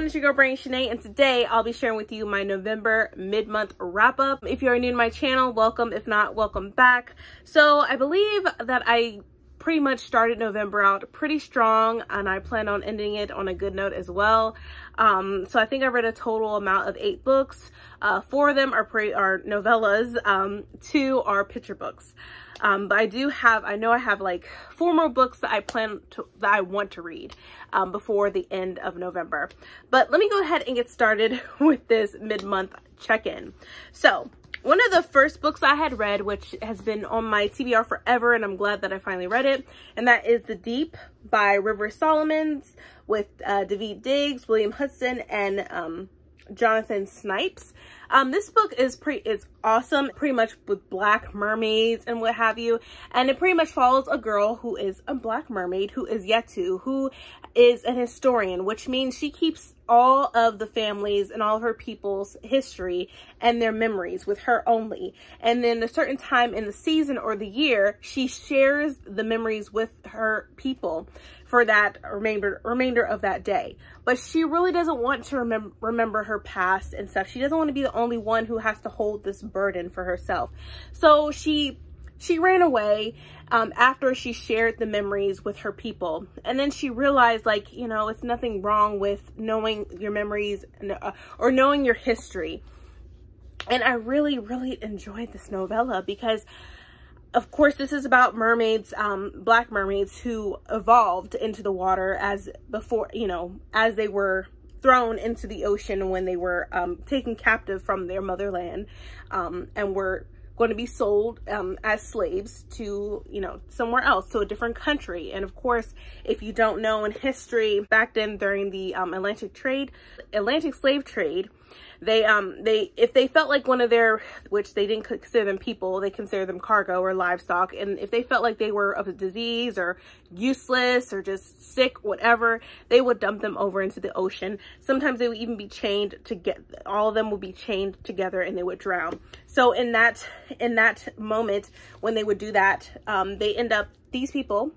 it's your girl Brain Shanae, and today I'll be sharing with you my November mid-month wrap-up. If you're new to my channel, welcome. If not, welcome back. So I believe that I pretty much started November out pretty strong, and I plan on ending it on a good note as well. So I think I read a total amount of 8 books. 4 of them are novellas, 2 are picture books. But I know I have like 4 more books that I want to read before the end of November. But let me go ahead and get started with this mid-month check-in. So one of the first books I had read, which has been on my TBR forever, and I'm glad that I finally read it, and that is The Deep by River Solomons with Daveed Diggs, William Hudson, and Jonathan Snipes. This book is awesome, pretty much with black mermaids and what have you, and it pretty much follows a girl who is a black mermaid who is who is an historian, which means she keeps all of the families and all of her people's history and their memories with her only. And then a certain time in the season or the year, she shares the memories with her people for that remainder of that day. But she really doesn't want to remember her past and stuff. She doesn't want to be the only one who has to hold this burden for herself. So she ran away after she shared the memories with her people. And then she realized, like, you know, it's nothing wrong with knowing your memories or knowing your history. And I really, really enjoyed this novella because, of course, this is about mermaids, black mermaids who evolved into the water as they were thrown into the ocean when they were taken captive from their motherland, and were going to be sold as slaves to, somewhere else, to a different country. And of course, if you don't know, in history back then during the Atlantic slave trade, if they felt like one of their, which they didn't consider them people, they considered them cargo or livestock, and if they felt like they were of a disease or useless or just sick, whatever, they would dump them over into the ocean. Sometimes they would even be chained all of them would be chained together and they would drown. So in that moment when they would do that, these people,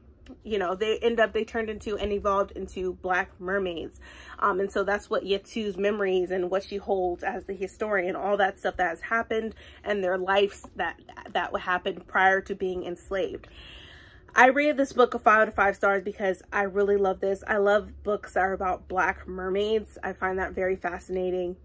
they turned into and evolved into black mermaids. And so that's what Yetu's memories and what she holds as the historian, all that stuff that has happened and their lives that would happen prior to being enslaved. I rated this book a 5 out of 5 stars because I really love this. I love books that are about black mermaids. I find that very fascinating.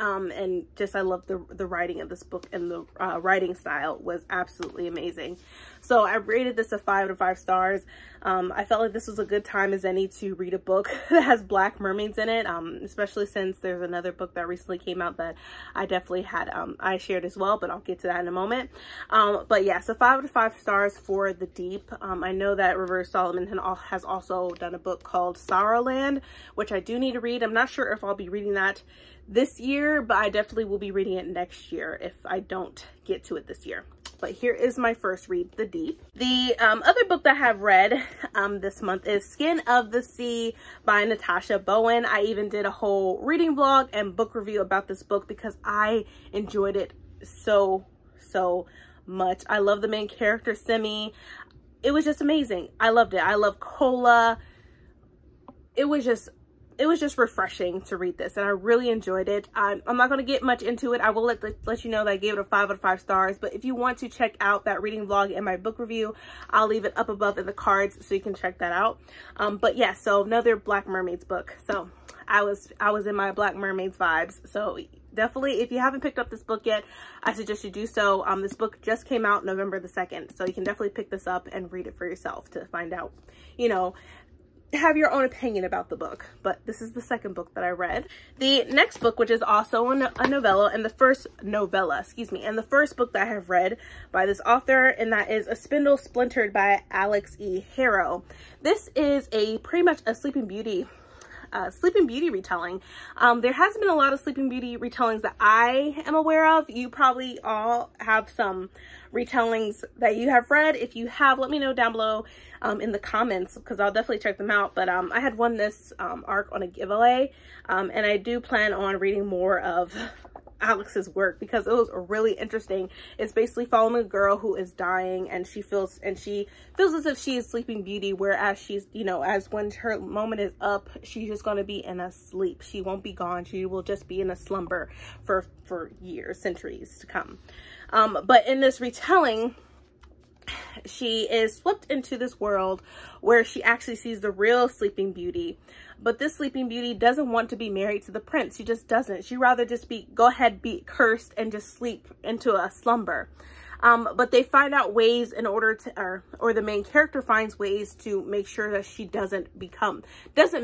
And just, I love the writing of this book, and the writing style was absolutely amazing. So I rated this a 5 out of 5 stars. I felt like this was a good time as any to read a book that has black mermaids in it, especially since there's another book that recently came out that I definitely had, I shared as well, but I'll get to that in a moment. But yeah, so 5 out of 5 stars for The Deep. I know that River Solomon has also done a book called Sorrowland, which I do need to read. I'm not sure if I'll be reading that this year, but I definitely will be reading it next year if I don't get to it this year. But here is my first read, The Deep. The other book that I have read this month is Skin of the Sea by Natasha Bowen. I even did a whole reading vlog and book review about this book because I enjoyed it so much. I love the main character, Simi. It was just amazing. I loved it. I love Cola. It was just refreshing to read this, and I really enjoyed it. I'm not going to get much into it. I will let you know that I gave it a 5 out of 5 stars, but if you want to check out that reading vlog and my book review, I'll leave it up above in the cards so you can check that out. But yeah, so another Black Mermaids book. So I was in my Black Mermaids vibes. So definitely, if you haven't picked up this book yet, I suggest you do so. This book just came out November the 2nd, so you can definitely pick this up and read it for yourself to find out, have your own opinion about the book. But this is the second book that I read. The next book, which is also a novella, and the first book that I have read by this author, and that is A Spindle Splintered by Alex E. Harrow. This is pretty much a Sleeping Beauty retelling. There hasn't been a lot of Sleeping Beauty retellings that I am aware of. You probably all have some retellings that you have read. If you have, let me know down below in the comments, because I'll definitely check them out. But I had won this arc on a giveaway, and I do plan on reading more of Alex's work because it was really interesting. It's basically following a girl who is dying, and she feels as if she is Sleeping Beauty, whereas she's, you know, as when her moment is up, she's just going to be in a sleep. She won't be gone. She will just be in a slumber for years, centuries to come. But in this retelling, she is swept into this world where she actually sees the real Sleeping Beauty. But this Sleeping Beauty doesn't want to be married to the prince. She just doesn't. She'd rather just go ahead, be cursed, and just sleep into a slumber. But they find out ways in order to, or the main character finds ways to make sure that she doesn't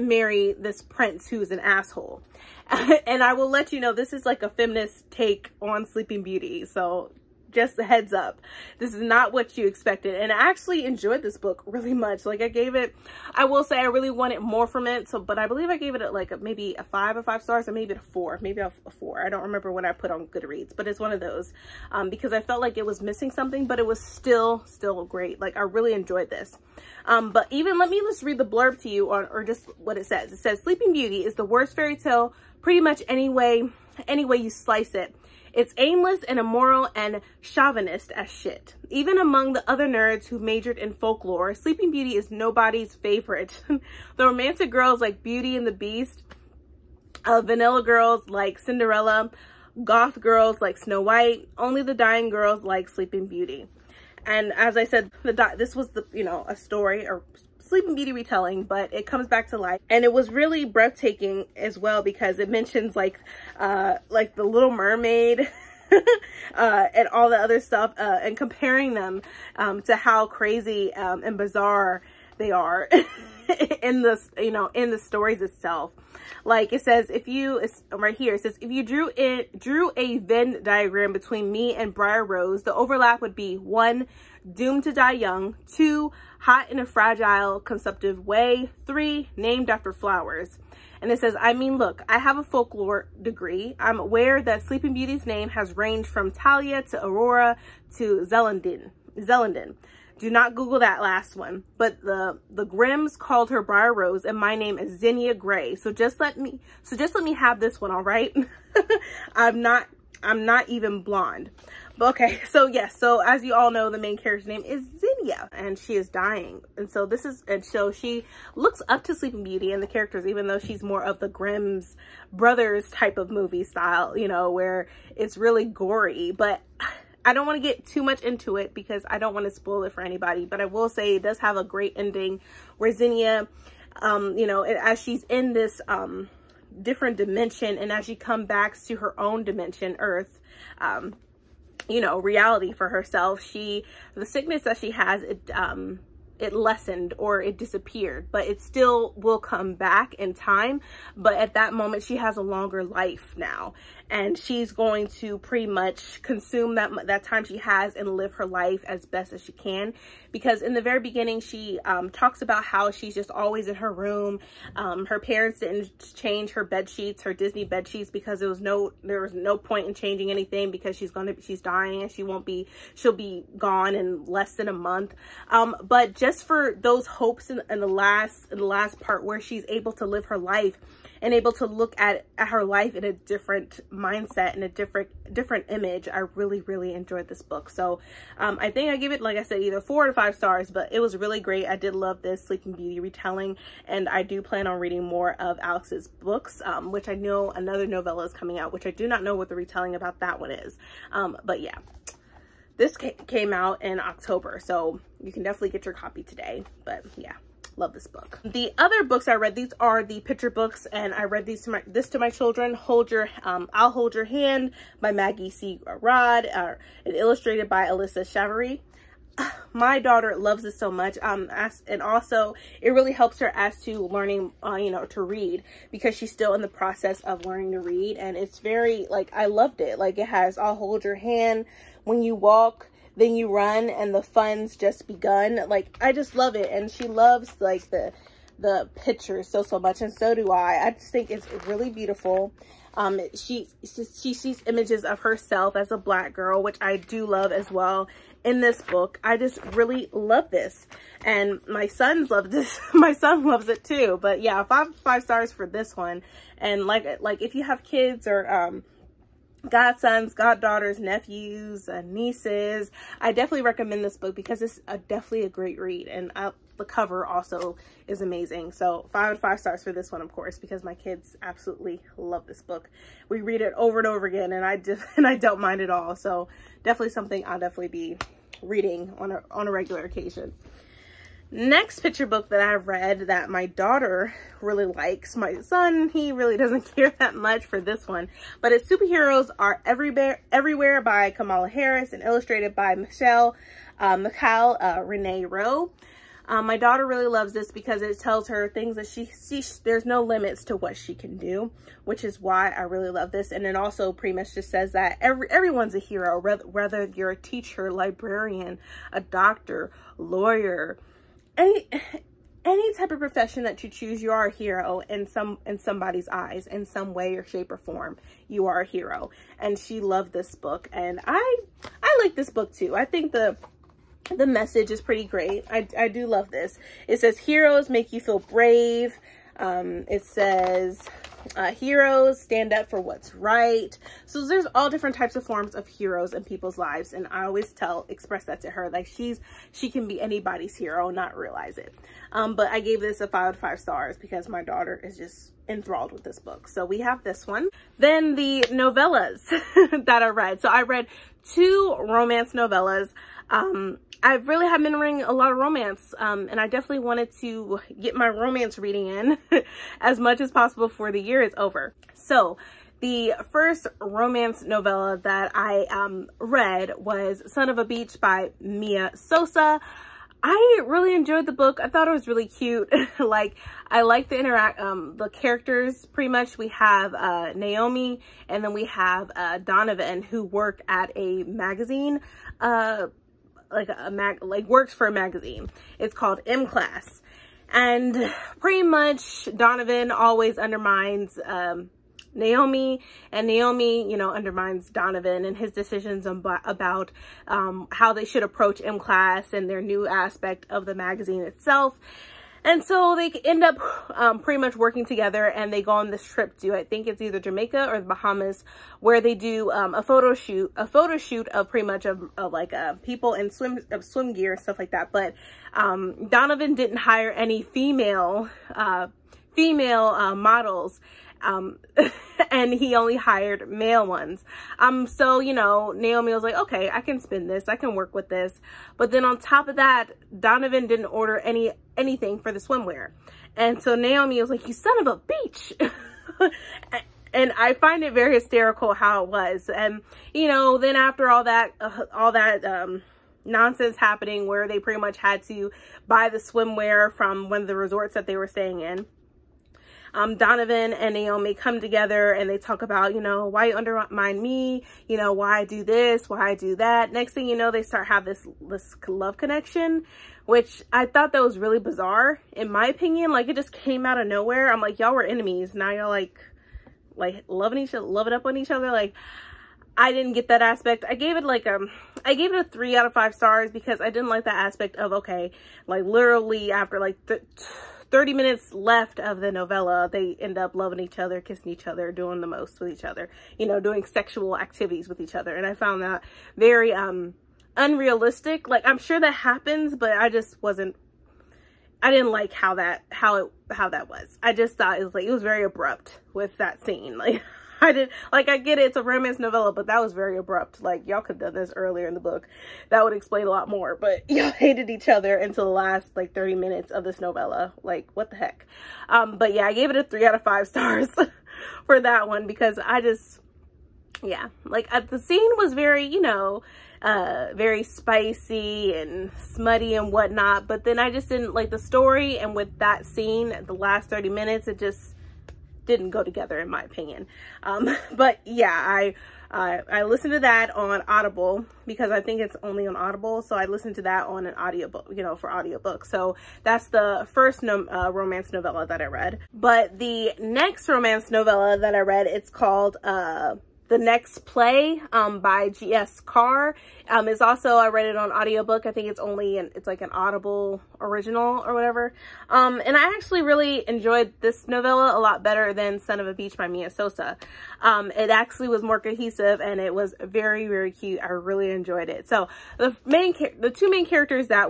marry this prince who's an asshole. And I will let you know, this is like a feminist take on Sleeping Beauty. So just a heads up, this is not what you expected. And I actually enjoyed this book really much. Like, I will say I really wanted more from it. So, but I believe I gave it like maybe a 5 stars, or maybe a 4, maybe a 4. I don't remember what I put on Goodreads, but it's one of those, because I felt like it was missing something, but it was still great. Like, I really enjoyed this. But even, let me just read the blurb to you or just what it says. It says, Sleeping Beauty is the worst fairy tale pretty much any way you slice it. It's aimless and immoral and chauvinist as shit. Even among the other nerds who majored in folklore, Sleeping Beauty is nobody's favorite. The romantic girls like Beauty and the Beast, vanilla girls like Cinderella, goth girls like Snow White, only the dying girls like Sleeping Beauty. And as I said, this was a story or Sleeping Beauty retelling, but it comes back to life, and it was really breathtaking as well because it mentions like the Little Mermaid and all the other stuff, and comparing them to how crazy and bizarre they are in this, in the stories itself. Like it says, right here, it says, if you drew a Venn diagram between me and Briar Rose, the overlap would be 1, doomed to die young, 2, hot in a fragile, consumptive way, 3, named after flowers. And it says, I mean, look, I have a folklore degree. I'm aware that Sleeping Beauty's name has ranged from Talia to Aurora to Zelendin. Do not Google that last one. But the Grimms called her Briar Rose, and my name is Zinnia Gray. So just let me have this one, all right? I'm not even blonde. But okay, so yes, so as you all know, the main character's name is Zinnia, and she is dying. And so she looks up to Sleeping Beauty and the characters, even though she's more of the Grimm's brothers type of movie style, where it's really gory. But I don't want to get too much into it because I don't want to spoil it for anybody. But I will say it does have a great ending where Zinnia, as she's in this different dimension, and as she comes back to her own dimension, Earth, reality for herself, the sickness that she has, it lessened or it disappeared, but it still will come back in time. But at that moment, she has a longer life now, and she's going to pretty much consume that time she has and live her life as best as she can. Because in the very beginning, she talks about how she's just always in her room. Her parents didn't change her bed sheets, her Disney bed sheets, because there was no point in changing anything, because she's dying and she'll be gone in less than a month. But just for those hopes in the last part where she's able to live her life and able to look at her life in a different mindset and a different image, I really, really enjoyed this book. So I think I give it, like I said, either 4 to 5 stars, but it was really great. I did love this Sleeping Beauty retelling, and I do plan on reading more of Alex's books, which I know another novella is coming out, which I do not know what the retelling about that one is. But yeah. This came out in October, so you can definitely get your copy today. But yeah, love this book. The other books I read, these are the picture books, and I read this to my children. I'll Hold Your Hand by Maggie C. Rod, and illustrated by Alyssa Chavarri. My daughter loves this so much, and also it really helps her as to learning, to read, because she's still in the process of learning to read. And it's very, like, I loved it. Like, it has I'll hold your hand when you walk, then you run, and the fun's just begun. Like, I just love it, and she loves like the pictures so much, and so do I. I just think it's really beautiful. She sees images of herself as a Black girl, which I do love as well in this book. I just really love this, and my sons love this. My son loves it too. But yeah, 5 stars for this one. And like if you have kids or godsons, goddaughters, nephews, nieces. I definitely recommend this book because it's definitely a great read, and the cover also is amazing. So 5 out of 5 stars for this one, of course, because my kids absolutely love this book. We read it over and over again, and I don't mind at all. So definitely something I'll definitely be reading on a regular occasion. Next picture book that I've read that my daughter really likes. My son, he really doesn't care that much for this one, but it's Superheroes Are Everywhere by Kamala Harris and illustrated by Michelle Renee Rowe. My daughter really loves this because it tells her things that there's no limits to what she can do, which is why I really love this. And it also pretty much just says that everyone's a hero, whether you're a teacher, librarian, a doctor, lawyer, any type of profession that you choose, you are a hero in somebody's eyes, in some way or shape or form. You are a hero. And she loved this book, and I like this book too. I think the message is pretty great. I do love this. It says heroes make you feel brave. It says heroes stand up for what's right. So there's all different types of forms of heroes in people's lives, and I always express that to her, like she can be anybody's hero, not realize it. But I gave this a 5 out of 5 stars because my daughter is just enthralled with this book. So we have this one. Then the novellas that I read. So I read 2 romance novellas. I really have been reading a lot of romance, and I definitely wanted to get my romance reading in as much as possible before the year is over. So the first romance novella that I read was Son of a Beach by Mia Sosa. I really enjoyed the book. I thought it was really cute. Like, I like the characters pretty much. We have Naomi, and then we have Donovan, who work at a magazine, works for a magazine. It's called M Class. And pretty much Donovan always undermines Naomi, and Naomi, you know, undermines Donovan and his decisions about how they should approach M Class and their new aspect of the magazine itself. And so they end up pretty much working together, and they go on this trip to, I think it's either Jamaica or the Bahamas, where they do a photo shoot of pretty much of people in swim gear and stuff like that. But Donovan didn't hire any female models. And he only hired male ones. So, you know, Naomi was like, okay, I can spin this. I can work with this. But then on top of that, Donovan didn't order anything for the swimwear. And so Naomi was like, you son of a beach. And I find it very hysterical how it was. And, you know, then after all that nonsense happening where they pretty much had to buy the swimwear from one of the resorts that they were staying in, Donovan and Naomi come together and they talk about, you know, why you undermine me, you know, why I do this, why I do that. Next thing you know, they have this love connection, which I thought that was really bizarre, in my opinion. Like, it just came out of nowhere. I'm like, y'all were enemies. Now y'all like loving up on each other. Like, I didn't get that aspect. I gave it a 3 out of 5 stars because I didn't like that aspect of, okay, like literally after like 30 minutes left of the novella, they end up loving each other, kissing each other, doing the most with each other, you know, doing sexual activities with each other. And I found that very unrealistic. Like, I'm sure that happens, but I didn't like how that was. I just thought it was very abrupt with that scene. Like, I get it, it's a romance novella, but that was very abrupt. Like, y'all could have done this earlier in the book. That would explain a lot more, but y'all hated each other until the last, like, 30 minutes of this novella. Like, what the heck? But yeah, I gave it a 3 out of 5 stars for that one because yeah, like, the scene was very, you know, very spicy and smutty and whatnot, but then I just didn't like the story, and with that scene, the last 30 minutes, it just didn't go together, in my opinion. But yeah, I listened to that on Audible because I think it's only on Audible. So I listened to that on an audiobook, you know, for audiobook. So that's the first romance novella that I read. But the next romance novella that I read, it's called The Next Play by G.S. Carr. It's also, I read it on audiobook. I think it's like an Audible original or whatever. And I actually really enjoyed this novella a lot better than Son of a Beach by Mia Sosa. It actually was more cohesive and it was very, very cute. I really enjoyed it. So the two main characters that's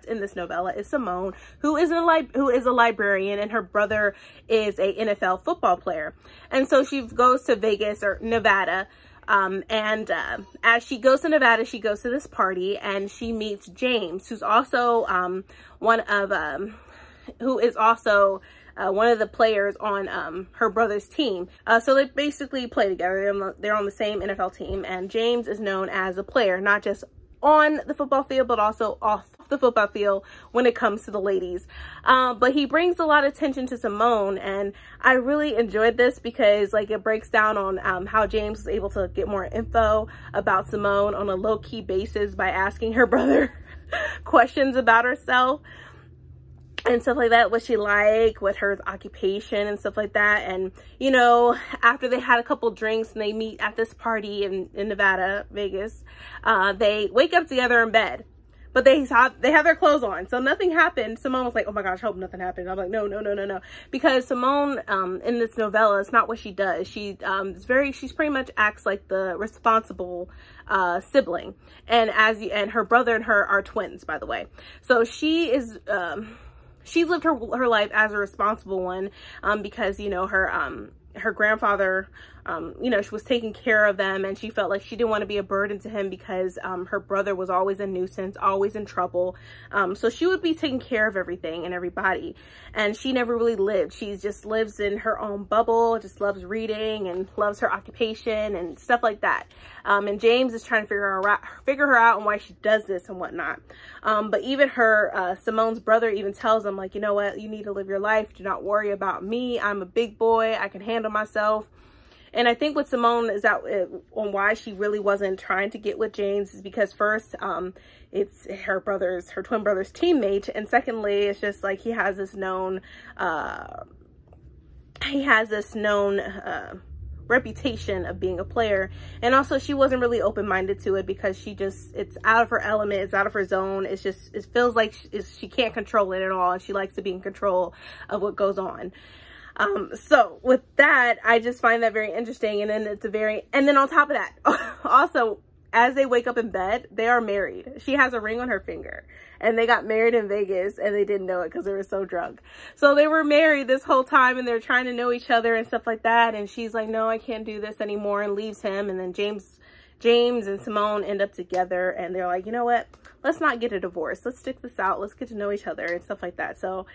in this novella is Simone, who is a librarian, and her brother is a NFL football player. And so she goes to Vegas or Nevada. As she goes to Nevada, she goes to this party and she meets James, who's also one of the players on her brother's team. So they basically play together. They're on the same NFL team, and James is known as a player, not just on the football field, but also off the football field when it comes to the ladies. But he brings a lot of attention to Simone, and I really enjoyed this because like it breaks down on how James is able to get more info about Simone on a low-key basis by asking her brother questions about herself and stuff like that, what she like, what her occupation and stuff like that. And you know, after they had a couple drinks and they meet at this party in Nevada, Vegas, they wake up together in bed, but they have their clothes on, so nothing happened. Simone was like, oh my gosh, I hope nothing happened. I'm like, no, because Simone in this novella, it's not what she does. She's pretty much acts like the responsible sibling, and her brother and her are twins, by the way. So she is she's lived her life as a responsible one, because, you know, her grandfather, you know, she was taking care of them, and she felt like she didn't want to be a burden to him because her brother was always a nuisance, always in trouble. So she would be taking care of everything and everybody, and she never really lived. She just lives in her own bubble, just loves reading and loves her occupation and stuff like that. And James is trying to figure her out and why she does this and whatnot. But even Simone's brother even tells him, like, you know what, you need to live your life. Do not worry about me. I'm a big boy. I can handle myself. And I think what Simone is out on why she really wasn't trying to get with James is because first, it's her twin brother's teammate, and secondly, it's just like he has this known reputation of being a player. And also she wasn't really open-minded to it because it's out of her element, it's out of her zone. It feels like she can't control it at all, and she likes to be in control of what goes on. So with that, I just find that very interesting. And then on top of that, also, as they wake up in bed, they are married. She has a ring on her finger, and they got married in Vegas, and they didn't know it because they were so drunk. So they were married this whole time, and they're trying to know each other and stuff like that. And she's like, no, I can't do this anymore, and leaves him. And then James and Simone end up together, and they're like, you know what? Let's not get a divorce. Let's stick this out. Let's get to know each other and stuff like that. So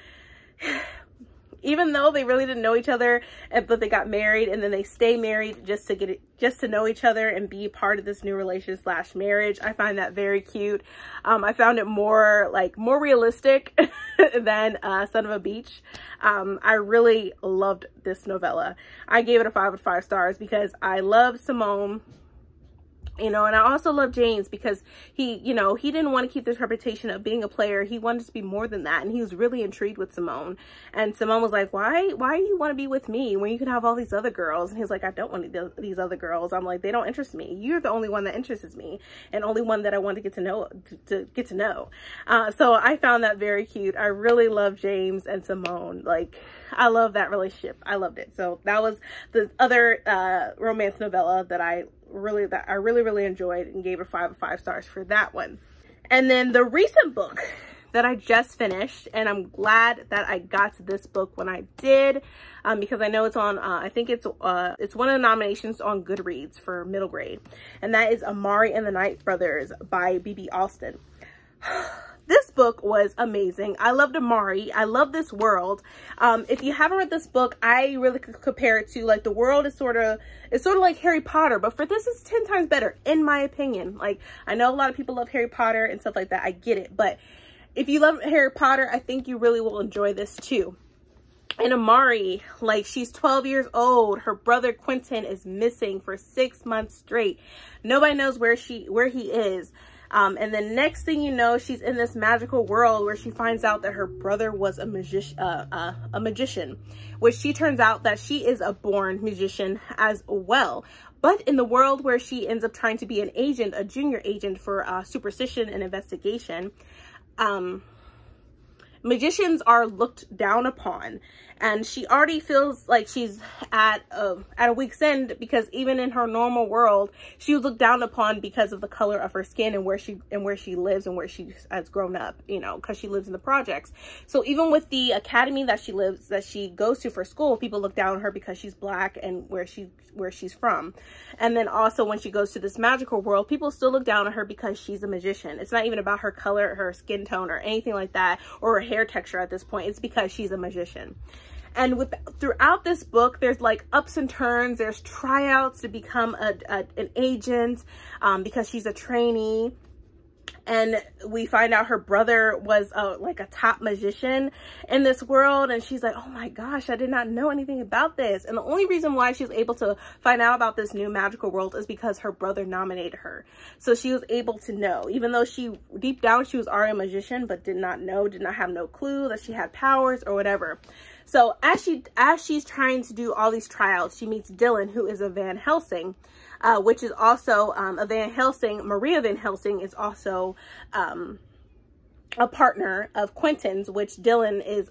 even though they really didn't know each other, but they got married, and then they stay married just to know each other and be part of this new relationship / marriage. I find that very cute. I found it more realistic than Son of a Beach. I really loved this novella. I gave it a 5 out of 5 stars because I love Simone. You know, and I also love James because he didn't want to keep this reputation of being a player. He wanted to be more than that, and he was really intrigued with Simone. And Simone was like, why do you want to be with me when you can have all these other girls? And he's like, I don't want these other girls. I'm like, they don't interest me. You're the only one that interests me, and only one that I want to get to know. So I found that very cute. I really love James and Simone. Like, I love that relationship. I loved it. So that was the other romance novella that I really enjoyed, and gave it 5 out of 5 stars for that one. And then the recent book that I just finished, and I'm glad that I got to this book when I did, because I know it's on, I think it's one of the nominations on Goodreads for middle grade, and that is Amari and the Night Brothers by B.B. Alston. This book was amazing. I loved Amari. I love this world. If you haven't read this book, I really could compare it to, like, the world is sort of like Harry Potter, but for this, it's 10 times better, in my opinion. Like, I know a lot of people love Harry Potter and stuff like that. I get it. But if you love Harry Potter, I think you really will enjoy this too. And Amari, like, she's 12 years old. Her brother Quentin is missing for 6 months straight. Nobody knows where he is. And then next thing you know, she's in this magical world where she finds out that her brother was a magician, which she turns out that she is a born magician as well. But in the world where she ends up trying to be an agent, a junior agent for superstition and investigation, magicians are looked down upon, and she already feels like she's at a week's end, because even in her normal world, she was looked down upon because of the color of her skin and where she lives and where she has grown up, you know, because she lives in the projects. So even with the academy that she goes to for school, people look down on her because she's black and where she's from. And then also when she goes to this magical world, people still look down on her because she's a magician. It's not even about her color, her skin tone, or anything like that, or her hair texture at this point. It's because she's a magician. And throughout this book, there's like ups and turns. There's tryouts to become an agent because she's a trainee. And we find out her brother was like a top magician in this world. And she's like, oh my gosh, I did not know anything about this. And the only reason why she was able to find out about this new magical world is because her brother nominated her. So she was able to know, even though deep down she was already a magician, but did not have no clue that she had powers or whatever. So as she's trying to do all these tryouts, she meets Dylan, who is a Van Helsing, which is also a Van Helsing. Maria Van Helsing is also a partner of Quentin's, which Dylan is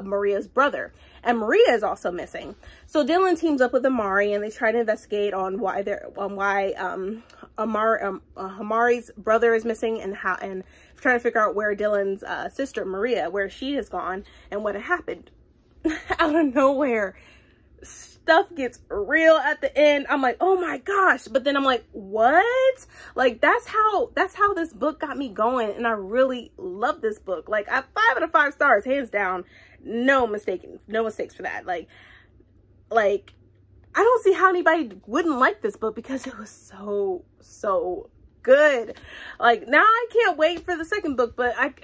Maria's brother, and Maria is also missing. So Dylan teams up with Amari, and they try to investigate on why Amari's brother is missing, and trying to figure out where Dylan's sister Maria, where she has gone and what had happened. Out of nowhere, stuff gets real at the end. I'm like, oh my gosh. But then I'm like, what? Like, that's how this book got me going. And I really love this book. Like, 5 out of 5 stars, hands down. No mistakes for that. Like, I don't see how anybody wouldn't like this book, because it was so good. Like, now I can't wait for the second book, but I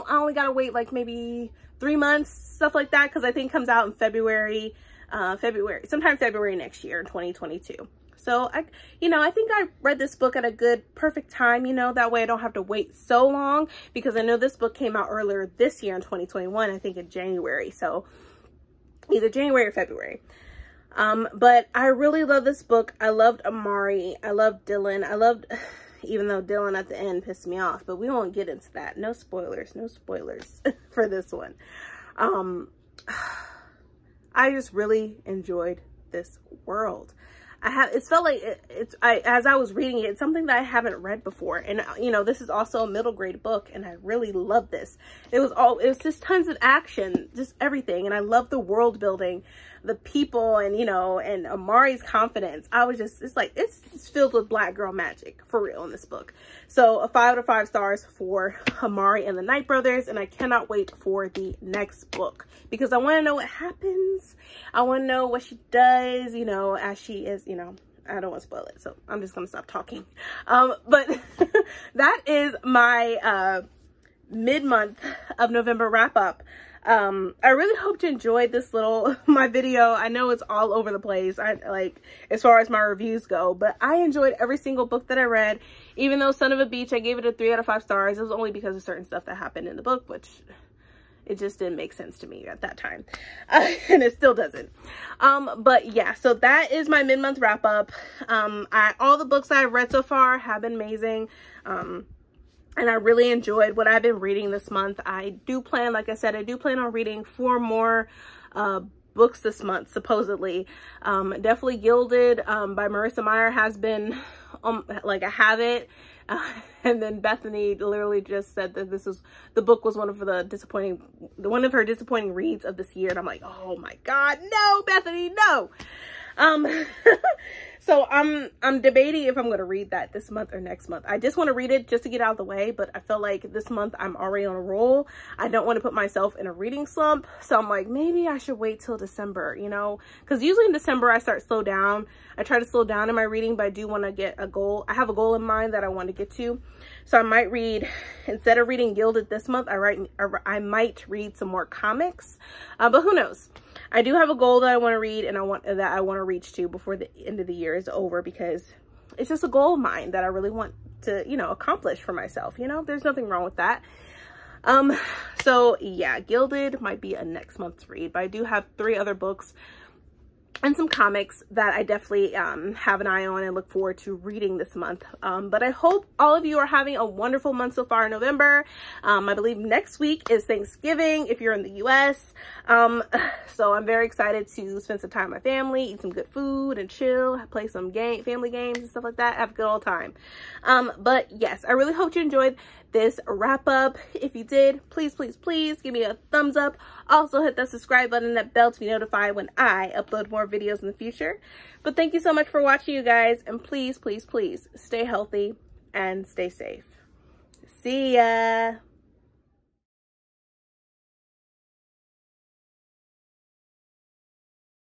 only gotta wait like maybe 3 months, stuff like that, because I think it comes out in sometime February next year in 2022. So I think I read this book at a good, perfect time, that way I don't have to wait so long, because I know this book came out earlier this year in 2021, I think in January. So either January or February. But I really love this book. I loved Amari. I loved Dylan. Even though Dylan at the end pissed me off, but we won't get into that. No spoilers for this one. I just really enjoyed this world. It felt like as I was reading it, it's something that I haven't read before. And, this is also a middle grade book, and I really love this. It was just tons of action, just everything. And I love the world building, the people, and, and Amari's confidence. It's filled with black girl magic for real in this book. So a 5 out of 5 stars for Amari and the Knight Brothers. And I cannot wait for the next book, because I want to know what happens. I want to know what she does, as she is, I don't want to spoil it, so I'm just going to stop talking. But that is my mid-month of November wrap-up. I really hope you enjoyed this my video. I know it's all over the place, as far as my reviews go, but I enjoyed every single book that I read. Even though Son of a Beach, I gave it a 3 out of 5 stars. It was only because of certain stuff that happened in the book, which it just didn't make sense to me at that time. And it still doesn't. But yeah, so that is my mid-month wrap up. All the books I've read so far have been amazing. And I really enjoyed what I've been reading this month. I do plan, like I said, on reading 4 more books this month, supposedly. Definitely Gilded by Marissa Meyer has been, I have it. And then Bethany literally just said that the book was one of her disappointing reads of this year. And I'm like, oh my God, no, Bethany, no. So I'm debating if I'm going to read that this month or next month. I just want to read it just to get out of the way, but I feel like this month I'm already on a roll. I don't want to put myself in a reading slump. So I'm like, maybe I should wait till December, because usually in December I start slow down. I try to slow down in my reading, but I do want to get a goal. I have a goal in mind that I want to get to. So I might read, instead of reading Gilded this month, I might read some more comics, but who knows? I do have a goal that I want to read, and I want to reach to before the end of the year is over, because it's just a goal of mine that I really want you know, accomplish for myself. You know, there's nothing wrong with that. So yeah, Gilded might be a next month's read, but I do have 3 other books and some comics that I definitely have an eye on and look forward to reading this month. But I hope all of you are having a wonderful month so far in November. I believe next week is Thanksgiving if you're in the US. So I'm very excited to spend some time with my family, eat some good food and chill, play some family games and stuff like that. Have a good old time. But yes, I really hope you enjoyed this wrap up. If you did, please give me a thumbs up. Also hit that subscribe button and that bell to be notified when I upload more videos in the future. But thank you so much for watching, you guys, and please stay healthy and stay safe. See ya.